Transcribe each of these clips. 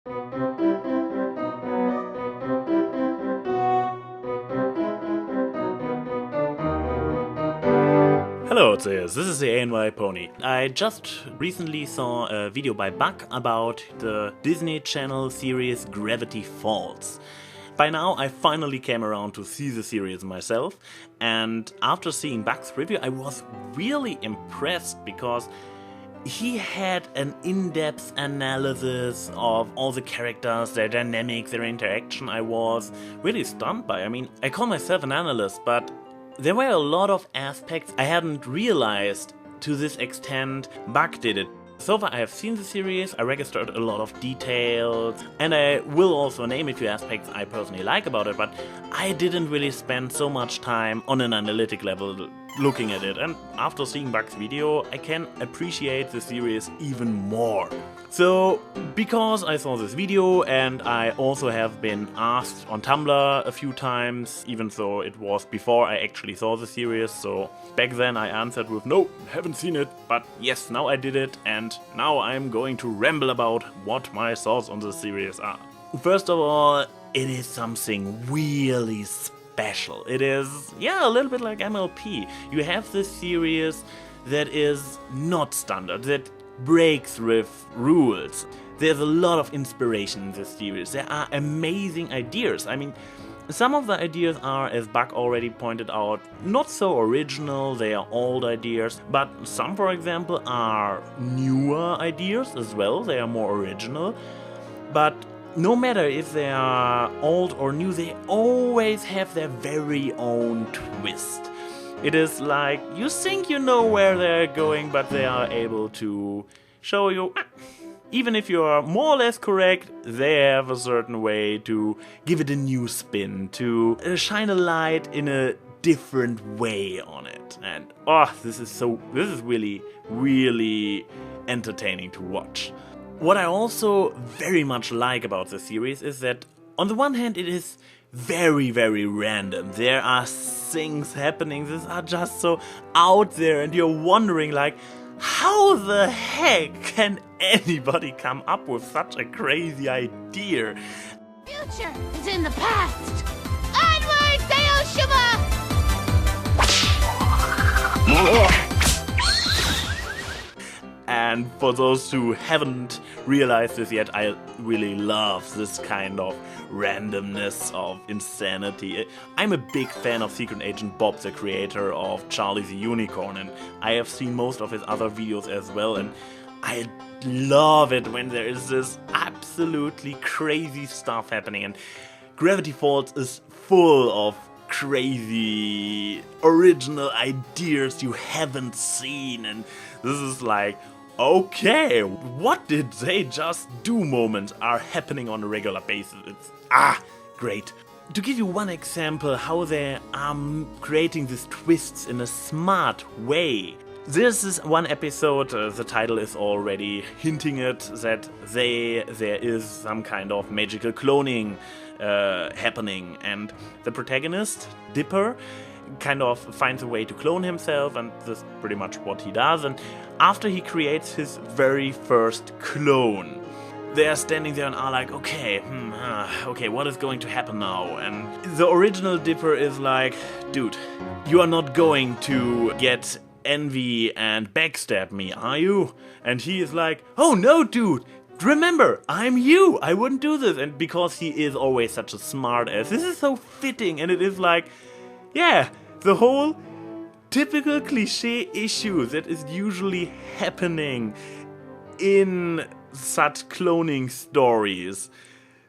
Hello Soos, this is the AnYPony. I just recently saw a video by Buc about the Disney Channel series Gravity Falls. By now I finally came around to see the series myself, and after seeing Buc's review I was really impressed because he had an in-depth analysis of all the characters, their dynamics, their interaction. I was really stunned by. I mean, I call myself an analyst, but there were a lot of aspects I hadn't realized to this extent Buc did it. So far I have seen the series, I registered a lot of details, and I will also name a few aspects I personally like about it, but I didn't really spend so much time on an analytic level looking at it, and after seeing Buc's video I can appreciate the series even more. So, because I saw this video and I also have been asked on Tumblr a few times, even though it was before I actually saw the series, so back then I answered with no, haven't seen it, but yes, now I did it, and now I'm going to ramble about what my thoughts on the series are. First of all, it is something really special. It is, a little bit like MLP. You have this series that is not standard, that breaks with rules. There's a lot of inspiration in this series. There are amazing ideas. I mean, some of the ideas are, as Buc already pointed out, not so original, they are old ideas, but some, for example, are newer ideas as well, they are more original. But no matter if they are old or new, they always have their very own twist. It is like, you think you know where they're going, but they are able to show you, even if you are more or less correct, they have a certain way to give it a new spin, to shine a light in a different way on it. And this is really, really entertaining to watch. What I also very much like about the series is that on the one hand it is very, very random. There are things happening that are just so out there and you're wondering like, how the heck can anybody come up with such a crazy idea? Future is in the past. Onward, Sail And for those who haven't realized this yet, I really love this kind of randomness of insanity. I'm a big fan of Secret Agent Bob, the creator of Charlie the Unicorn, and I have seen most of his other videos as well, and I love it when there is this absolutely crazy stuff happening, and Gravity Falls is full of crazy original ideas you haven't seen, and this is like, okay, what did they just do moments are happening on a regular basis. It's great. To give you one example how they are creating these twists in a smart way. This is one episode, the title is already hinting it, that there is some kind of magical cloning happening, and the protagonist, Dipper, kind of finds a way to clone himself, and this is pretty much what he does. And after he creates his very first clone, they are standing there and are like, okay, what is going to happen now? And the original Dipper is like, dude, you are not going to get envy and backstab me, are you? And he is like, oh no, dude, remember, I'm you, I wouldn't do this. And because he is always such a smart ass, this is so fitting, and it is like, yeah, the whole typical cliche issue that is usually happening in such cloning stories.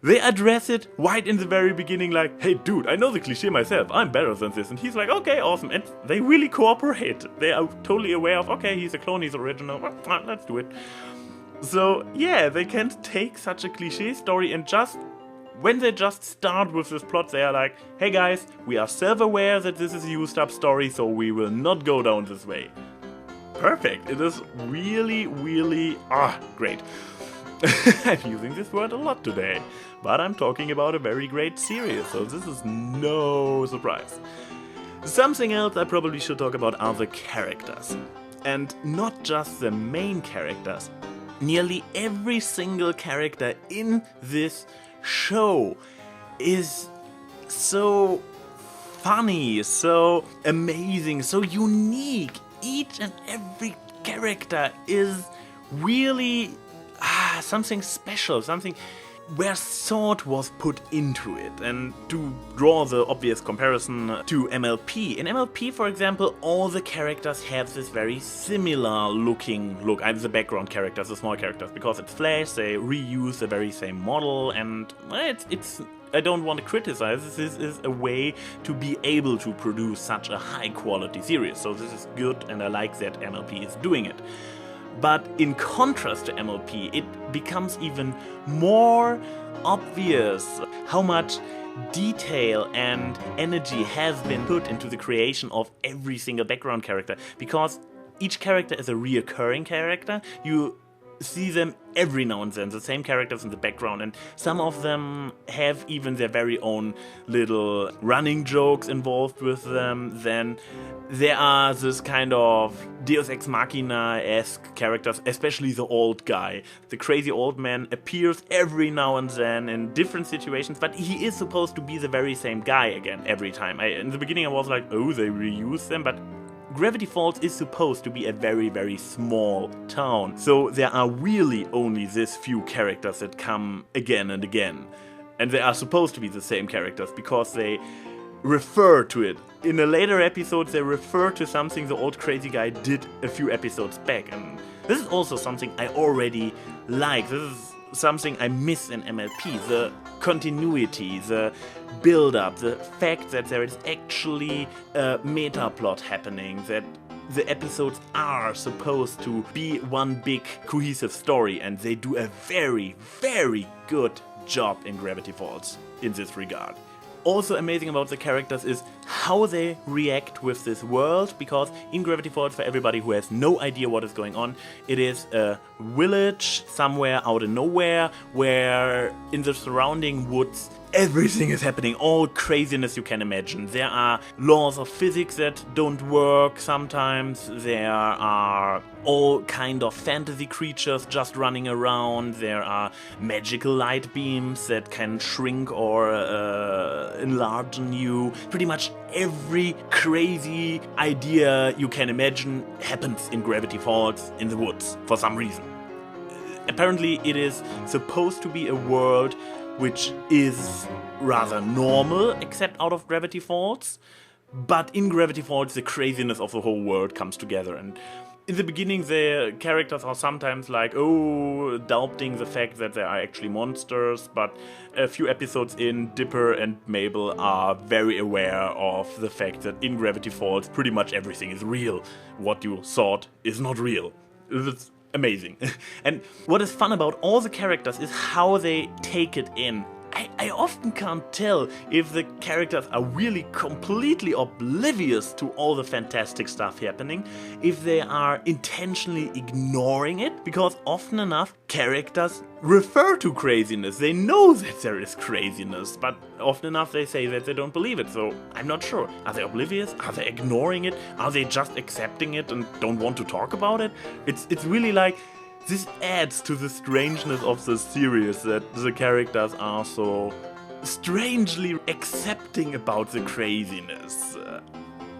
They address it right in the very beginning like, hey dude, I know the cliche myself, I'm better than this. And he's like, okay, awesome. And they really cooperate. They are totally aware of, okay, he's a clone, he's original, let's do it. So yeah, they can take such a cliche story and when they just start with this plot, they are like, hey guys, we are self-aware that this is a used up story, so we will not go down this way. Perfect. It is really, really, great. I'm using this word a lot today, but I'm talking about a very great series, so this is no surprise. Something else I probably should talk about are the characters. And not just the main characters, nearly every single character in this show is so funny, so amazing, so unique. Each and every character is really something special, something where thought was put into it. And to draw the obvious comparison to MLP, in MLP, for example, all the characters have this very similar looking look. The background characters, the small characters, because it's Flash, they reuse the very same model, and it's I don't want to criticize. This is a way to be able to produce such a high quality series, so this is good, and I like that MLP is doing it. But in contrast to MLP, it becomes even more obvious how much detail and energy has been put into the creation of every single background character, because each character is a reoccurring character. You see them every now and then, the same characters in the background, and some of them have even their very own little running jokes involved with them. Then there are this kind of Deus Ex Machina-esque characters, especially the old guy. The crazy old man appears every now and then in different situations, but he is supposed to be the very same guy again every time. In the beginning I was like, oh, they reuse them, but Gravity Falls is supposed to be a very, very small town, so there are really only these few characters that come again and again. And they are supposed to be the same characters because they refer to it. In a later episode, they refer to something the old crazy guy did a few episodes back, and this is also something I already like. This is something I miss in MLP, the continuity, the build-up, the fact that there is actually a meta-plot happening, that the episodes are supposed to be one big cohesive story, and they do a very, very good job in Gravity Falls in this regard. Also amazing about the characters is how they react with this world, because in Gravity Falls, for everybody who has no idea what is going on, it is a village somewhere out of nowhere where in the surrounding woods everything is happening, all craziness you can imagine. There are laws of physics that don't work sometimes, there are all kind of fantasy creatures just running around, there are magical light beams that can shrink or enlarge you. Pretty much every crazy idea you can imagine happens in Gravity Falls in the woods for some reason. Apparently it is supposed to be a world which is rather normal, except out of Gravity Falls. But in Gravity Falls, the craziness of the whole world comes together. And in the beginning, the characters are sometimes like, doubting the fact that they are actually monsters. But a few episodes in, Dipper and Mabel are very aware of the fact that in Gravity Falls, pretty much everything is real. What you thought is not real. It's amazing. And what is fun about all the characters is how they take it in. I often can't tell if the characters are really completely oblivious to all the fantastic stuff happening, if they are intentionally ignoring it, because often enough characters refer to craziness. They know that there is craziness, but often enough they say that they don't believe it, so I'm not sure. Are they oblivious? Are they ignoring it? Are they just accepting it and don't want to talk about it? It's really like, this adds to the strangeness of the series, that the characters are so strangely accepting about the craziness.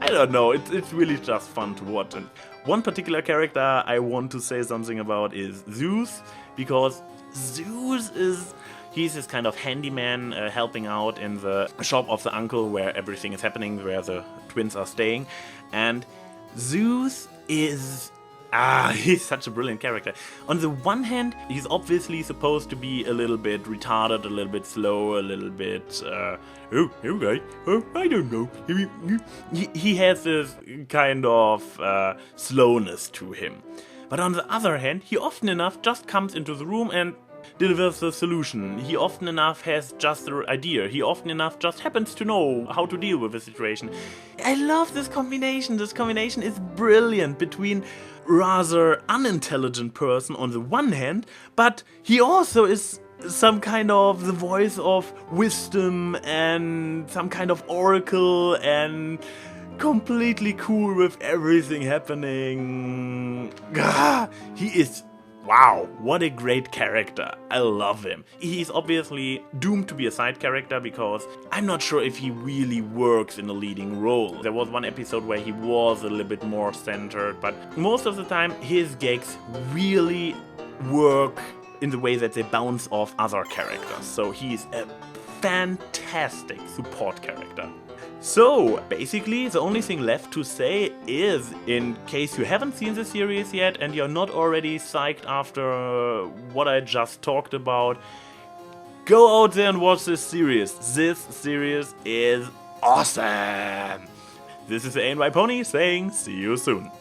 I don't know, it's really just fun to watch. And one particular character I want to say something about is Soos, because Soos he's this kind of handyman helping out in the shop of the uncle where everything is happening, where the twins are staying. And Soos is he's such a brilliant character. On the one hand, he's obviously supposed to be a little bit retarded, a little bit slow, a little bit, I don't know. He has this kind of slowness to him. But on the other hand, he often enough just comes into the room and delivers the solution. He often enough has just the idea. He often enough just happens to know how to deal with the situation. I love this combination. This combination is brilliant between rather unintelligent person on the one hand, but he also is some kind of the voice of wisdom and some kind of oracle and completely cool with everything happening. He is Wow, what a great character. I love him. He's obviously doomed to be a side character because I'm not sure if he really works in a leading role. There was one episode where he was a little bit more centered, but most of the time his gags really work in the way that they bounce off other characters. So he's a fantastic support character. So, basically, the only thing left to say is, in case you haven't seen the series yet and you're not already psyched after what I just talked about, go out there and watch this series. This series is awesome! This is AnYPony saying see you soon.